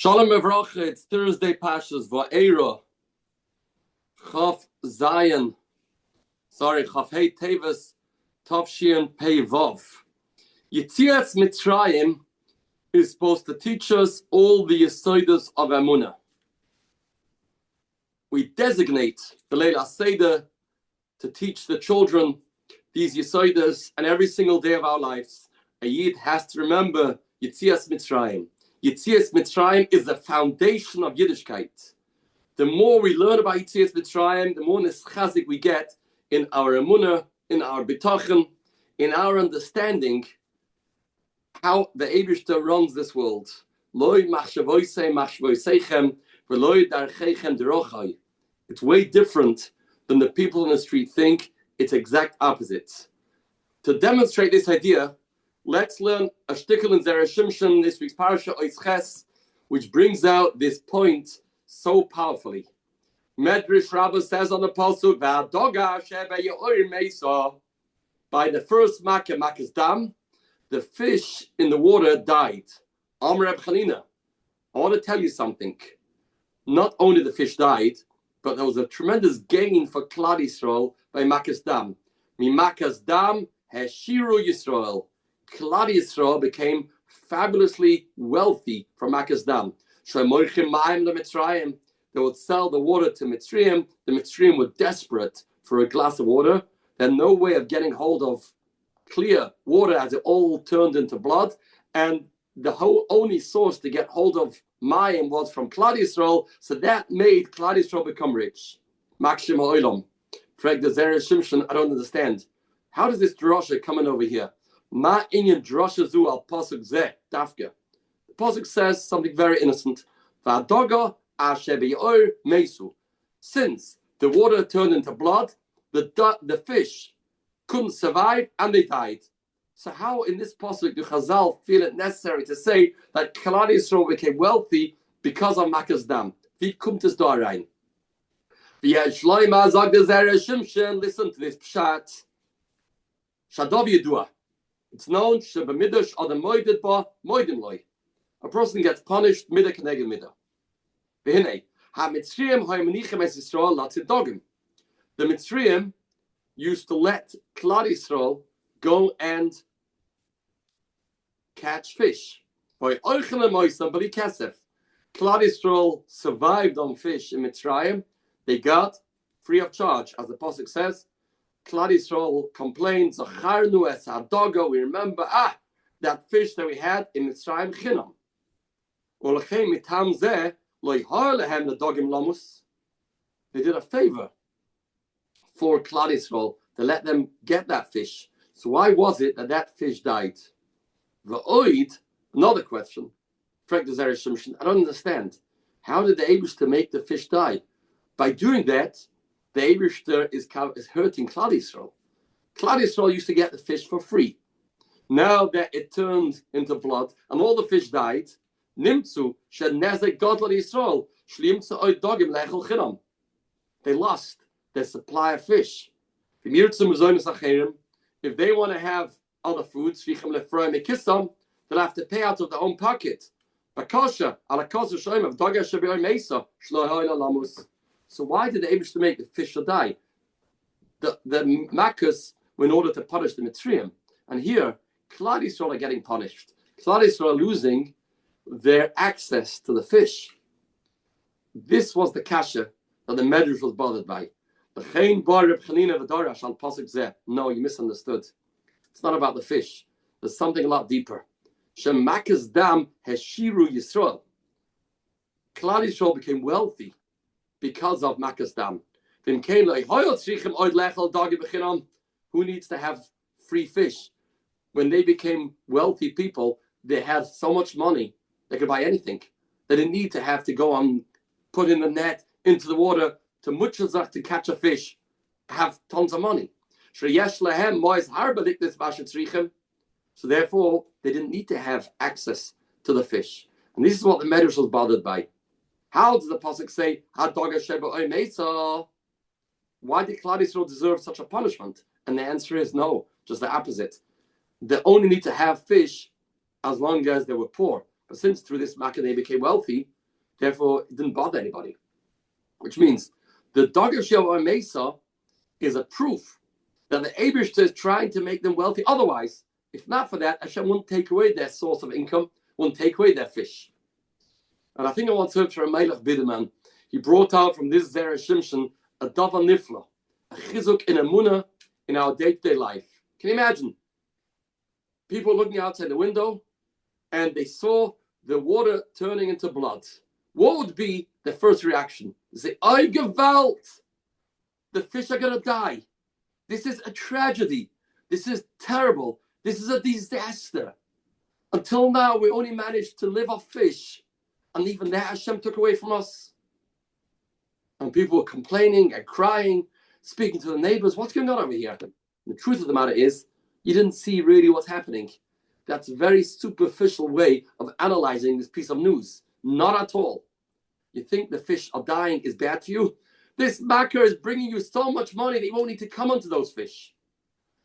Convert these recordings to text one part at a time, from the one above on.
Shalom Evrocha, it's Thursday Pashas, Vaera, Chaf Zion, Chaf Hey Tevis, Tov Shian Pei Vav. Yetzias Mitzrayim is supposed to teach us all the Yesoidas of Emunah. We designate the Leila Seder to teach the children these Yesoidas, and every single day of our lives, a Yid has to remember Yetzias Mitzrayim. Yetzias Mitzrayim is the foundation of Yiddishkeit. The more we learn about Yetzias Mitzrayim, the more nischazik we get in our emunah, in our bitachon, in our understanding how the Eibishter runs this world. Loi machshavoisei machshavoiseichem v'loi darcheichem derochai. It's way different than the people in the street think. It's exact opposite. To demonstrate this idea, let's learn a shtickle in Zera Shimshon, this week's parasha, Ois Ches, which brings out this point so powerfully. Medrash Rabbi says on the pasuk, "Va'adoga shebe Yoir meisa." By the first makkah, makkah's dam, the fish in the water died. Amar Reb Chanina, I want to tell you something. Not only the fish died, but there was a tremendous gain for Klal Yisrael by makkah's dam. Mi makkah's dam heshiru Yisrael. Klal Yisrael became fabulously wealthy from makkah's dam. They would sell the water to Mitzrayim. The Mitzrayim were desperate for a glass of water. They had no way of getting hold of clear water as it all turned into blood. And the whole only source to get hold of Mayim was from Klal Yisrael. So that made Klal Yisrael become rich. Makshim ha'olam. Frag the Zera Shimshon, I don't understand. How does this drasha come in over here? Ma inyan drasha zu al pasuk zeh dafka. The pasuk says something very innocent. Va'adoga asher be'or meisu. Since the water turned into blood, the fish couldn't survive and they died. So how in this pasuk do Chazal feel it necessary to say that Klal Yisrael became wealthy because of makkah's dam? Wie kommt es da rein? Listen to this pshat. Shadov Yedua. It's known shebamidash adam moided ba moidim loy. A person gets punished midah keneged midah. V'hinei ha-Mitzrayim ha'ymenichem es Yisrael latzidogim. The Mitzrayim used to let Klal Yisrael go and catch fish. Klal Yisrael survived on fish in Mitzrayim. They got free of charge, as the pasuk says. Klal Yisrael complains, we remember that fish that we had in Mitzrayim chinam. They did a favor for Klal Yisrael to let them get that fish. So why was it that fish died? Another question. I don't understand. How did the Eibishter make the fish die? By doing that, the Eibishter is hurting Klal Yisrael. Klal Yisrael used to get the fish for free. Now that it turned into blood and all the fish died, Nimtzu shenezek godlad Yisrael shlimtzu oid dogim lechel chinam. They lost their supply of fish. If they want to have other foods, they'll have to pay out of their own pocket. So why did the Eibishter make the fish to die? The Makkos were in order to punish the Mitzrayim. And here, Klal Yisrael are getting punished. Klal Yisrael are losing their access to the fish. This was the kasha that the Medrash was bothered by. No, you misunderstood. It's not about the fish. There's something a lot deeper. Makkah's dam heshiru Yisrael. Klal Yisrael became wealthy because of makkah's dam. Who needs to have free fish? When they became wealthy people, they had so much money they could buy anything. They didn't need to have to go and put in a net into the water to muchazach to catch a fish, have tons of money. So therefore, they didn't need to have access to the fish. And this is what the Medrash was bothered by. How does the pasuk say, why did Klal Yisrael deserve such a punishment? And the answer is no, just the opposite. They only need to have fish as long as they were poor. But since through this makkah they became wealthy, therefore it didn't bother anybody. Which means the Dogash Yoir Mesa is a proof that the Eibishter is trying to make them wealthy. Otherwise, if not for that, Hashem wouldn't take away their source of income, wouldn't take away their fish. And I think I once heard from a Melech Biderman, he brought out from this Zera Shimshon a Dava Nifla, a chizuk in Emunah in our day-to-day life. Can you imagine? People looking outside the window and they saw the water turning into blood. What would be the first reaction? They say, "Ay gewalt! The fish are going to die. This is a tragedy. This is terrible. This is a disaster." Until now, we only managed to live off fish. And even that Hashem took away from us. And people were complaining and crying, speaking to the neighbors. What's going on over here? The truth of the matter is, you didn't see really what's happening. That's a very superficial way of analyzing this piece of news. Not at all. You think the fish are dying is bad for you? This makkah is bringing you so much money that you won't need to come onto those fish.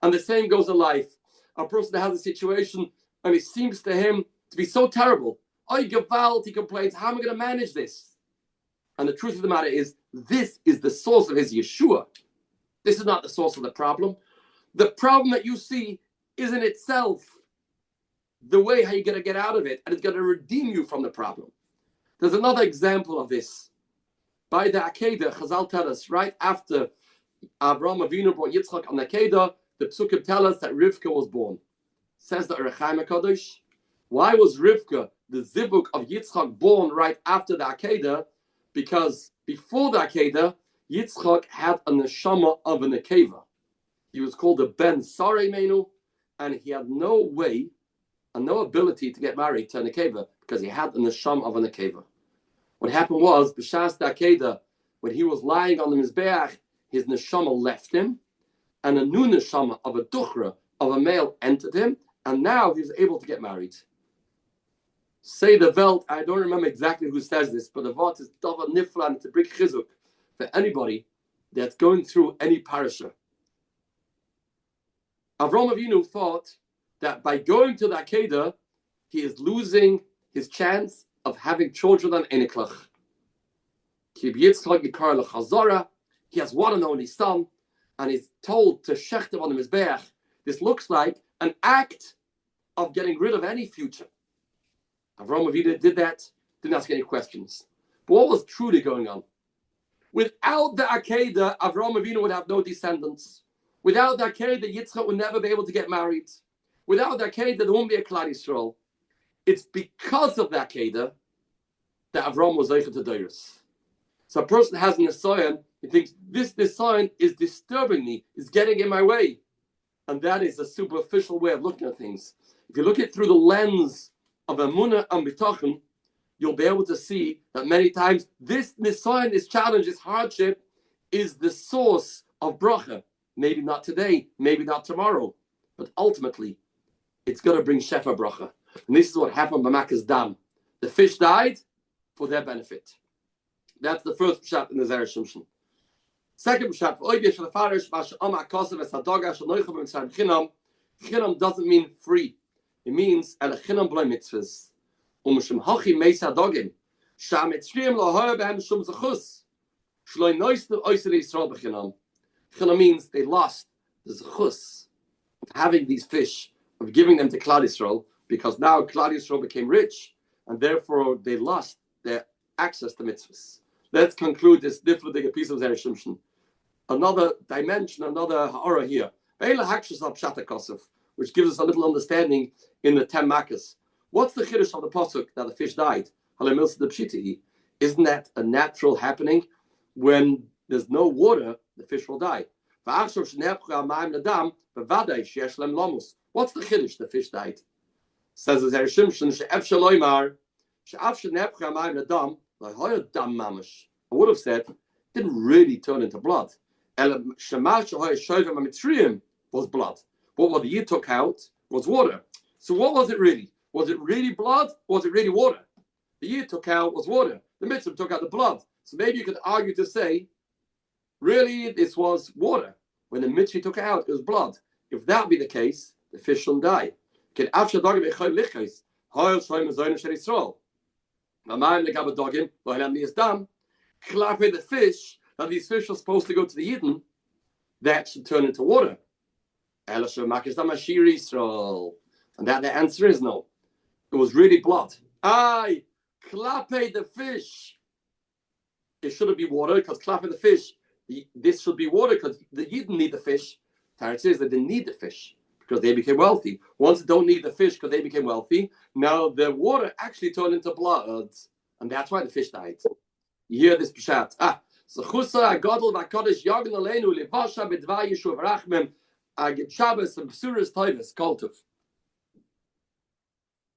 And the same goes in life. A person that has a situation and it seems to him to be so terrible. Oh, gewalt, he complains, how am I going to manage this? And the truth of the matter is, this is the source of his Yeshua. This is not the source of the problem. The problem that you see is in itself the way how you're going to get out of it, and it's going to redeem you from the problem. There's another example of this. By the Akedah, Chazal tell us, right after Avraham Avinu brought Yitzchak on the Akedah, the Psukim tell us that Rivka was born. Says the Erechaim HaKadosh, why was Rivka, the Zivuk of Yitzchak, born right after the Akedah? Because before the Akedah, Yitzchak had a neshama of a nekeva. He was called a Ben Sarei Menu, and he had no way and no ability to get married to a nekeva because he had a neshama of a nekeva. What happened was, b'shas the Akedah, when he was lying on the Mizbeach, his neshama left him, and a new neshama of a duchra, of a male, entered him, and now he was able to get married. Say the Welt, I don't remember exactly who says this, but the Wort is Dava Niflan to bring chizuk for anybody that's going through any parasha. Avraham Avinu thought that by going to the Akedah, he is losing his chance of having children on Eniklach. He has one and only son, and he's told to shecht him on the Mizbeach. This looks like an act of getting rid of any future. Avraham Avinu did that, didn't ask any questions. But what was truly going on? Without the Akedah, Avraham Avinu would have no descendants. Without the Akedah, Yitzchak would never be able to get married. Without the Akedah, there won't be a Klal Yisrael. It's because of the Akedah that Avraham was Zeicher to Doros. So a person has an Nisayon, he thinks, this Nisayon is disturbing me, is getting in my way. And that is a superficial way of looking at things. If you look at it through the lens of Emunah and Bitachon, you'll be able to see that many times this Nisayon, this challenge, this hardship is the source of bracha. Maybe not today, maybe not tomorrow, but ultimately it's going to bring shefa bracha. And this is what happened by Makkah's Dam. The fish died for their benefit. That's the first pshat in the Zera Shimshon. Second pshat, chinam doesn't mean free. It means chinam b'lei mitzvahs. Um'shem hachi meisa dogim. Sham etzriim lo'hoyer b'hem shum zechus. Shloi noisnu oisel Yisrael b'chinam. Chinam means they lost the zechus of having these fish, of giving them to Klal Yisrael, because now Klal Yisrael became rich, and therefore they lost their access to mitzvahs. Let's conclude this different piece of Zera Shimshon. Another dimension, another ha'ara here. Ve'ela hakshus al pshat HaKosov, which gives us a little understanding in the 10 Makkos. What's the chiddush of the pasuk that the fish died? Isn't that a natural happening? When there's no water, the fish will die. What's the chiddush? The fish died. Says the Zera Shimshon, I would have said, it didn't really turn into blood. Was blood. But what the Yid took out was water. So what was it really? Was it really blood? Or was it really water? The Yid took out was water. The Mitzvah took out the blood. So maybe you could argue to say, really, this was water. When the Mitzvah took out, it was blood. If that be the case, the fish shouldn't die. Heil Shoim Zoin Shel Yisrael. Amayim legab dogim lo'elam niyas dam. Klape the fish that these fish are supposed to go to the Yidden, that should turn into water. And that the answer is no. It was really blood. Aye, klape the fish. It shouldn't be water because klape the fish. This should be water because the Yidden need the fish. Tarot says they didn't need the fish because they became wealthy. Once they don't need the fish because they became wealthy, now the water actually turned into blood, and that's why the fish died. You hear this pshat? So chusa agadol v'akadosh yagen aleinu levasha b'dvar yishuv rachmem agid Shabbos and b'suras toivus koltuf.